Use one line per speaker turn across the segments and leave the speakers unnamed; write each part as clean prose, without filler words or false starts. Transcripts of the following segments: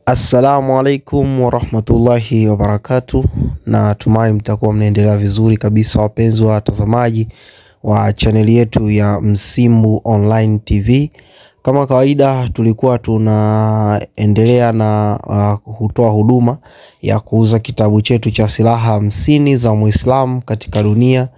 Assalamu alaikum warahmatullahi wabarakatuh. Na tumai mtakuwa mnaendelea vizuri kabisa wapenzi wa watazamaji wa chaneli yetu ya Msimbu Online TV. Kama kawaida tulikuwa tunaendelea na kutoa huduma ya kuuza kitabu chetu cha Silaha 50 za Muislamu katika dunia.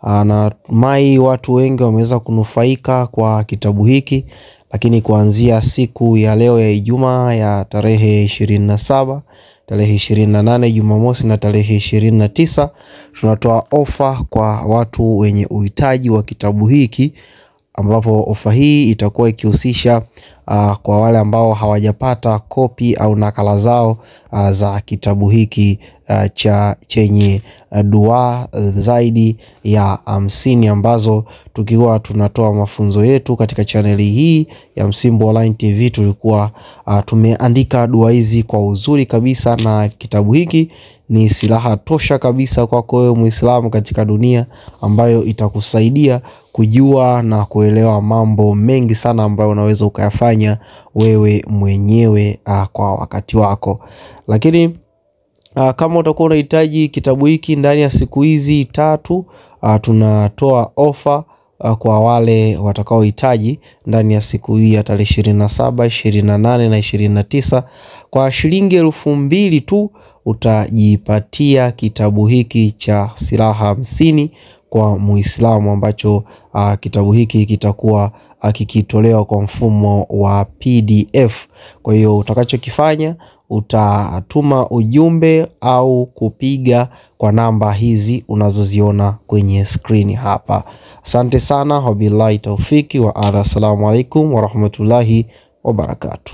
Na tumai watu wengi wameweza kunufaika kwa kitabu hiki. Lakini kuanzia siku ya leo ya Ijumaa ya tarehe 27, tarehe 28 Jumamosi na tarehe 29 tunatoa ofa kwa watu wenye uhitaji wa kitabu hiki, ambapo ofa hii itakuwa ikihusisha kwa wale ambao hawajapata kopi au nakala zao za kitabu hiki chenye dua zaidi ya 50 ambazo tukiwa tunatoa mafunzo yetu katika chaneli hii ya Msimbu Online TV tulikuwa tumeandika dua hizi kwa uzuri kabisa, na kitabu hiki ni silaha tosha kabisa kwako wewe Muislamu katika dunia, ambayo itakusaidia kujua na kuelewa mambo mengi sana ambayo unaweza ukayafanya wewe mwenyewe kwa wakati wako. Lakini kama utakuwa unahitaji kitabu hiki ndani ya siku hizi 3, tunatoa ofa kwa wale watakaohitaji ndani ya siku hii ya tarehe 27, 28 na 29. Kwa shilingi 2000 tu utajipatia kitabu hiki cha Silaha 50 kwa Muislamu, ambacho kitabu hiki kitakuwa kikitolewa kwa mfumo wa PDF. Kwa hiyo utakachokifanya, utatuma ujumbe au kupiga kwa namba hizi unazoziona kwenye screen hapa. Asante sana, wabillahi taufiki wa assalamu alaikum warahmatullahi wabarakatuh.